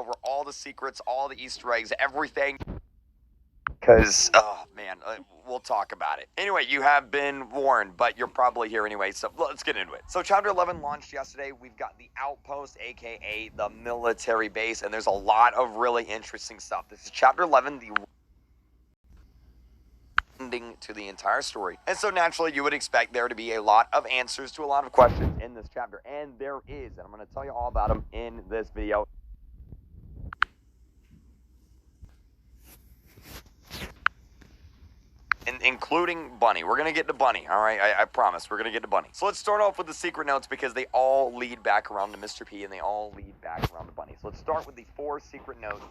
over all the secrets, all the Easter eggs, everything. Because, oh man, we'll talk about it. Anyway, you have been warned, but you're probably here anyway, so let's get into it. So Chapter 11 launched yesterday. We've got the Outpost, aka the military base, and there's a lot of really interesting stuff. This is Chapter 11, the ending to the entire story. And so naturally, you would expect there to be a lot of answers to a lot of questions in this chapter, and there is, and I'm going to tell you all about them in this video. Including Bunny. We're going to get to Bunny, all right? I promise. We're going to get to Bunny. So let's start off with the secret notes because they all lead back around to Mr. P and they all lead back around to Bunny. So let's start with the 4 secret notes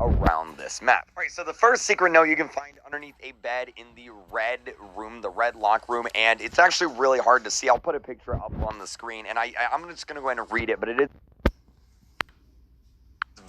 around this map. All right, so the first secret note you can find underneath a bed in the red room, the red lock room, and it's actually really hard to see. I'll put a picture up on the screen, and I'm just going to go ahead and read it, but it is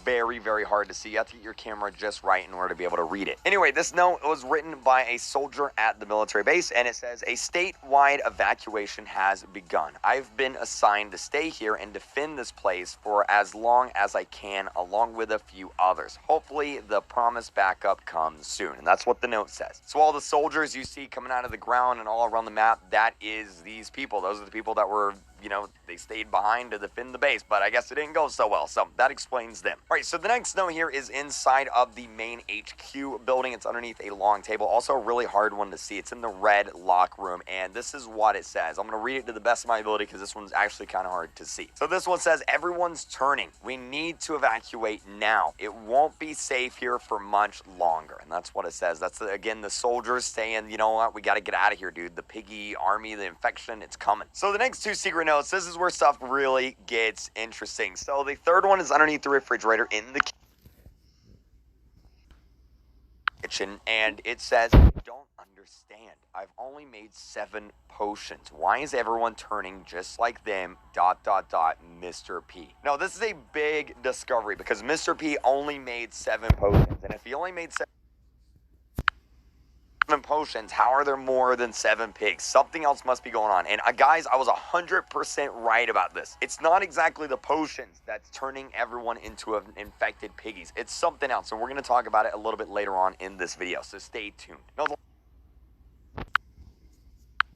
very, very hard to see. You have to get your camera just right in order to be able to read it. Anyway, this note was written by a soldier at the military base, and it says, a statewide evacuation has begun. I've been assigned to stay here and defend this place for as long as I can, along with a few others. Hopefully, the promised backup comes soon. And that's what the note says. So all the soldiers you see coming out of the ground and all around the map, that is these people. Those are the people that were, you know, they stayed behind to defend the base, but I guess it didn't go so well. So that explains them. All right, so the next note here is inside of the main HQ building. It's underneath a long table. Also a really hard one to see. It's in the red lock room, and this is what it says. I'm going to read it to the best of my ability because this one's actually kind of hard to see. So this one says, everyone's turning. We need to evacuate now. It won't be safe here for much longer. And that's what it says. That's, again, the soldiers saying, you know what, we got to get out of here, dude. The Piggy army, the infection, it's coming. So the next 2 secret notes, this is where stuff really gets interesting. So the third one is underneath the refrigerator in the kitchen, and it says, I don't understand. I've only made 7 potions. Why is everyone turning just like them, ... Mr. P? No, this is a big discovery because Mr. P only made 7 potions, and if he only made 7 potions, how are there more than 7 pigs? Something else must be going on. And guys, I was 100% right about this. It's not exactly the potions that's turning everyone into infected piggies. It's something else, and we're going to talk about it a little bit later on in this video, so stay tuned. Now, the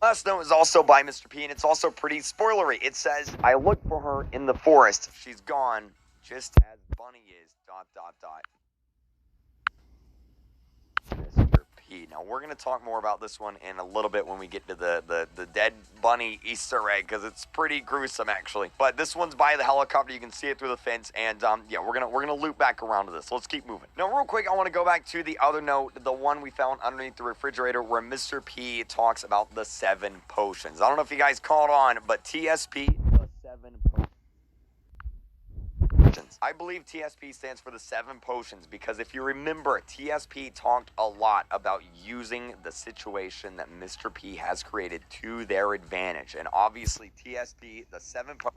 last note is also by Mr. P, and it's also pretty spoilery. It says, I looked for her in the forest. She's gone, just as Bunny is, ... Mr. P. Now, we're going to talk more about this one in a little bit when we get to the dead bunny Easter egg, because it's pretty gruesome, actually. But this one's by the helicopter. You can see it through the fence, and yeah, we're gonna loop back around to this. So let's keep moving. Now, real quick, I want to go back to the other note, the one we found underneath the refrigerator, where Mr. P talks about the 7 potions. I don't know if you guys caught on, but TSP, the 7 potions. I believe TSP stands for the 7 potions because if you remember, TSP talked a lot about using the situation that Mr. P has created to their advantage. And obviously, TSP, the 7 potions,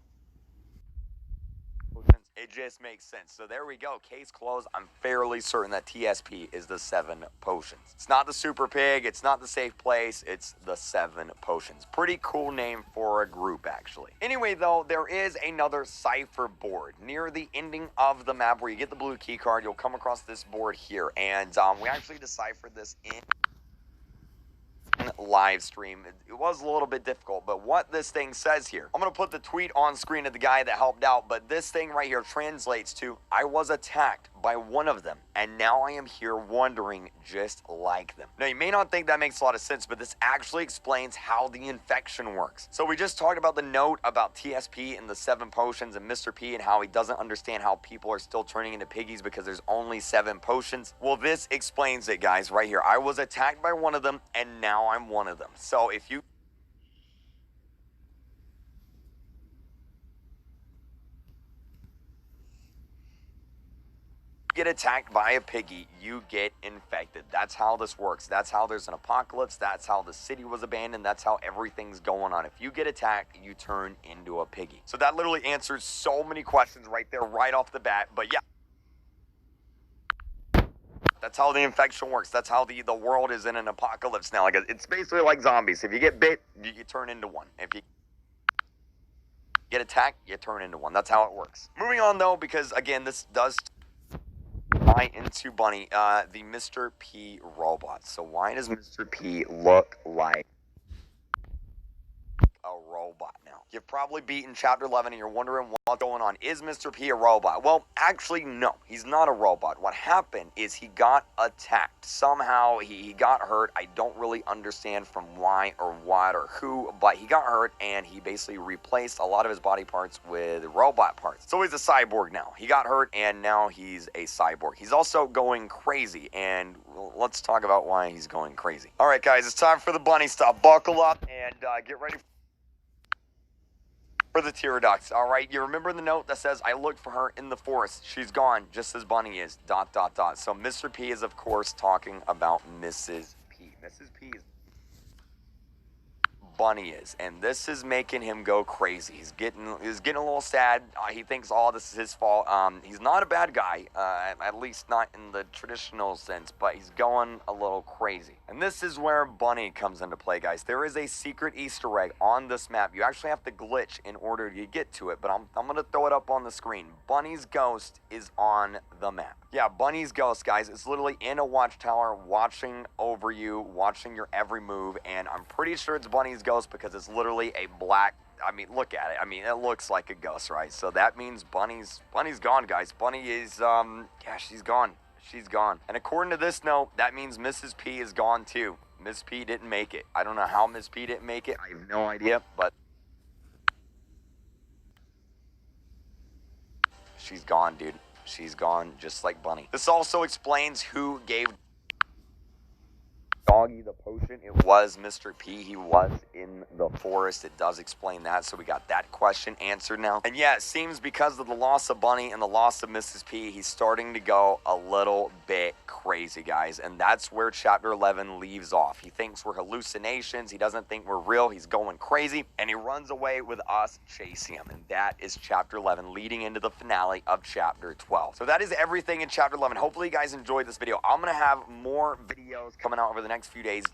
it just makes sense. So there we go. Case closed. I'm fairly certain that TSP is the 7 potions. It's not the super pig. It's not the safe place. It's the 7 potions. Pretty cool name for a group, actually. Anyway, though, there is another cipher board near the ending of the map where you get the blue key card. You'll come across this board here, and we actually deciphered this in live stream. It was a little bit difficult, but what this thing says here, I'm going to put the tweet on screen of the guy that helped out, but this thing right here translates to, I was attacked by one of them, and now I am here wandering just like them. Now, you may not think that makes a lot of sense, but this actually explains how the infection works. So we just talked about the note about TSP and the 7 potions and Mr. P and how he doesn't understand how people are still turning into piggies because there's only 7 potions. Well, this explains it, guys, right here. I was attacked by one of them, and now I'm one of them. So if you get attacked by a piggy, you get infected. That's how this works. That's how there's an apocalypse. That's how the city was abandoned. That's how everything's going on. If you get attacked, you turn into a piggy. So that literally answers so many questions right there, right off the bat. But yeah, that's how the infection works. That's how the world is in an apocalypse now. Like, it's basically like zombies. If you get bit, you turn into one. If you get attacked, you turn into one. That's how it works. Moving on though, because again, this does tie into Bunny, the Mr. P robot. So why does Mr. P look like a robot now? You've probably beaten chapter 11 and you're wondering what's going on. Is Mr. P a robot? Well, actually, no, he's not a robot. What happened is he got attacked. Somehow he got hurt. I don't really understand from why or what or who, but he got hurt and he basically replaced a lot of his body parts with robot parts. So he's a cyborg now. He got hurt and now he's a cyborg. He's also going crazy, and let's talk about why he's going crazy. All right, guys, it's time for the bunny stuff. Buckle up and get ready for the Pterodactyls. All right, you remember the note that says, I looked for her in the forest. She's gone, just as Bunny is, ... So Mr. P is, of course, talking about Mrs. P. Mrs. P is Bunny is, and this is making him go crazy. He's getting a little sad. He thinks all this is his fault. He's not a bad guy, at least not in the traditional sense, but he's going a little crazy. And this is where Bunny comes into play, guys. There is a secret Easter egg on this map. You actually have to glitch in order to get to it, but I'm going to throw it up on the screen. Bunny's ghost is on the map. Yeah, Bunny's ghost, guys, is literally in a watchtower watching over you, watching your every move, and I'm pretty sure it's Bunny's ghost because it's literally a black, I mean, look at it. I mean, it looks like a ghost, right? So that means Bunny's gone, guys. Bunny is, yeah, she's gone. She's gone. And according to this note, that means Mrs. P is gone too. Miss P didn't make it. I don't know how Miss P didn't make it. I have no idea, but she's gone, dude. She's gone just like Bunny. This also explains who gave Doggy the potion. It was Mr. P. He was in the forest. It does explain that, so we got that question answered now. And yeah, it seems because of the loss of Bunny and the loss of Mrs. P, he's starting to go a little bit crazy, guys, and that's where chapter 11 leaves off. He thinks we're hallucinations. He doesn't think we're real. He's going crazy, and he runs away with us chasing him, and that is chapter 11 leading into the finale of chapter 12. So that is everything in chapter 11. Hopefully you guys enjoyed this video. I'm going to have more videos coming out over the next few days